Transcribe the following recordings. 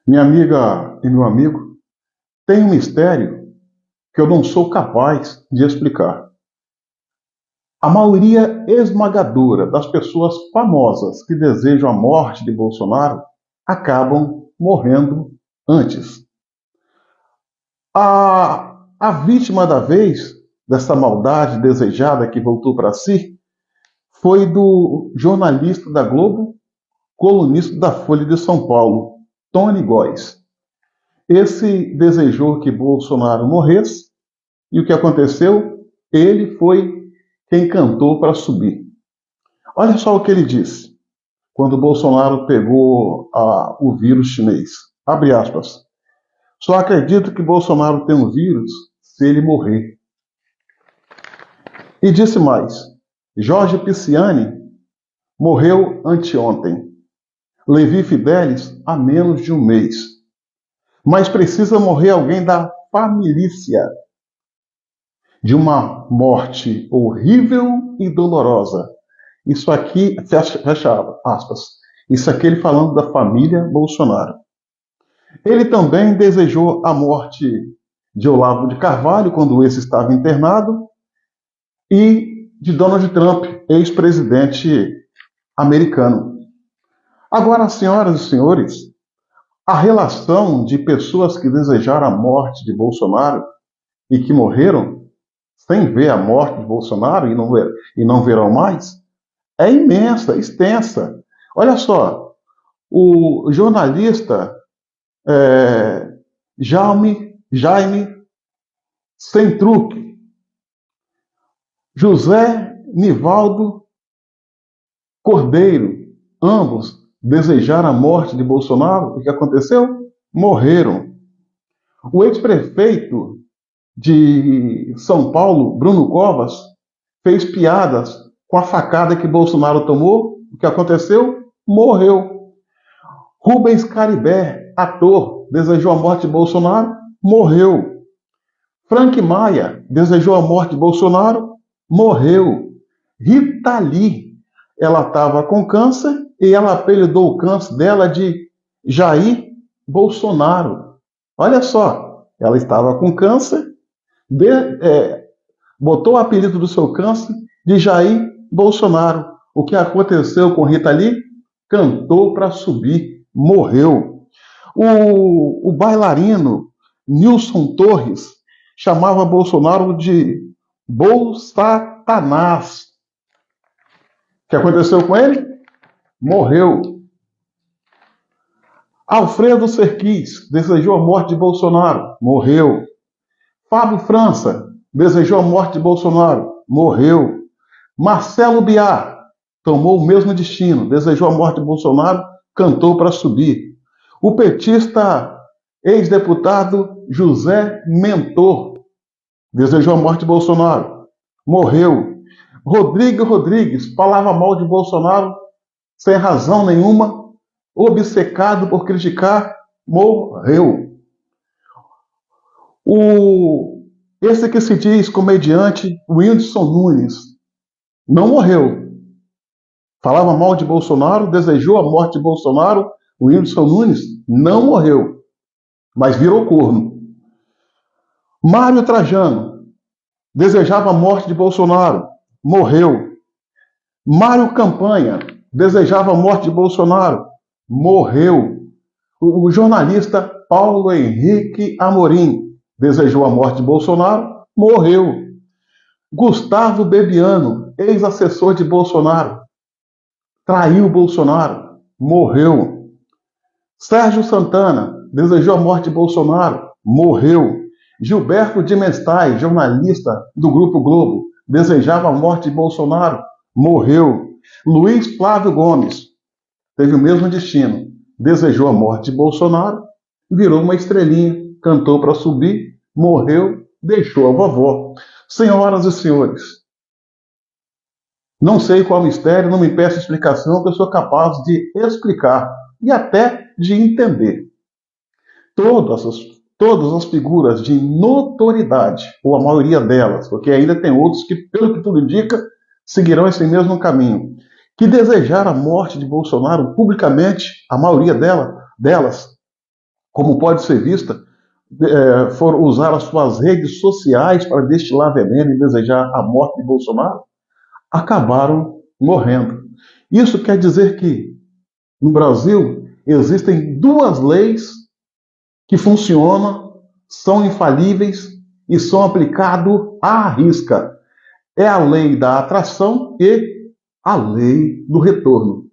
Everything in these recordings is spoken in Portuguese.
Minha amiga e meu amigo, tem um mistério que eu não sou capaz de explicar. A maioria esmagadora das pessoas famosas que desejam a morte de Bolsonaro acabam morrendo antes. A vítima da vez, dessa maldade desejada que voltou para si, foi do jornalista da Globo, colunista da Folha de São Paulo, Tony Góes. Esse desejou que Bolsonaro morresse. E o que aconteceu? Ele foi quem cantou para subir. Olha só o que ele disse quando Bolsonaro pegou o vírus chinês. Abre aspas. Só acredito que Bolsonaro tem um vírus se ele morrer. E disse mais. Jorge Pisciani morreu anteontem. Levi Fidelis há menos de um mês. Mas precisa morrer alguém da família de uma morte horrível e dolorosa. Isso aqui, fecha aspas, isso aqui ele falando da família Bolsonaro. Ele também desejou a morte de Olavo de Carvalho, quando esse estava internado, e de Donald Trump, ex-presidente americano. Agora, senhoras e senhores, a relação de pessoas que desejaram a morte de Bolsonaro e que morreram sem ver a morte de Bolsonaro e não verão mais, é imensa, extensa. Olha só, o jornalista Jaime Sentruc, José Nivaldo Cordeiro, ambos desejaram a morte de Bolsonaro. O que aconteceu? Morreram. O ex-prefeito de São Paulo, Bruno Covas, fez piadas com a facada que Bolsonaro tomou. O que aconteceu? Morreu. Rubens Caribé, ator, desejou a morte de Bolsonaro, morreu. Frank Maia desejou a morte de Bolsonaro, morreu. Rita Lee, ela estava com câncer e ela apelidou o câncer dela de Jair Bolsonaro. Olha só, ela estava com câncer, botou o apelido do seu câncer de Jair Bolsonaro. O que aconteceu com Rita Lee? Cantou para subir, morreu. O bailarino Nilson Torres chamava Bolsonaro de Bolsatanás. O que aconteceu com ele? Morreu. Alfredo Serquis desejou a morte de Bolsonaro, morreu. Fábio França desejou a morte de Bolsonaro, morreu. Marcelo Biar tomou o mesmo destino, desejou a morte de Bolsonaro, cantou para subir. O petista ex-deputado José Mentor desejou a morte de Bolsonaro, morreu. Rodrigo Rodrigues falava mal de Bolsonaro sem razão nenhuma, obcecado por criticar, morreu. Esse que se diz comediante, Whindersson Nunes, não morreu. Falava mal de Bolsonaro, desejou a morte de Bolsonaro. O Whindersson Nunes não morreu, mas virou corno. Mário Trajano desejava a morte de Bolsonaro, morreu. Mário Campanha desejava a morte de Bolsonaro, morreu. O jornalista Paulo Henrique Amorim desejou a morte de Bolsonaro, morreu. Gustavo Bebiano, ex-assessor de Bolsonaro, traiu Bolsonaro, morreu. Sérgio Santana desejou a morte de Bolsonaro, morreu. Gilberto de Mestai, jornalista do Grupo Globo, desejava a morte de Bolsonaro, morreu. Luiz Flávio Gomes teve o mesmo destino, desejou a morte de Bolsonaro, virou uma estrelinha, cantou para subir, morreu, deixou a vovó. Senhoras e senhores, não sei qual mistério, não me peça explicação, que eu sou capaz de explicar e até de entender. Todas as figuras de notoriedade, ou a maioria delas, porque ainda tem outros que, pelo que tudo indica, seguirão esse mesmo caminho, que desejaram a morte de Bolsonaro publicamente, a maioria delas, como pode ser vista, foram usar as suas redes sociais para destilar veneno e desejar a morte de Bolsonaro, acabaram morrendo. Isso quer dizer que no Brasil existem duas leis que funcionam, são infalíveis e são aplicadas à risca. É a lei da atração e a lei do retorno.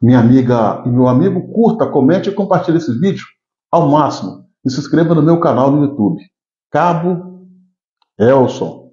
Minha amiga e meu amigo, curta, comente e compartilhe esse vídeo ao máximo. E se inscreva no meu canal no YouTube. Cabo Elson.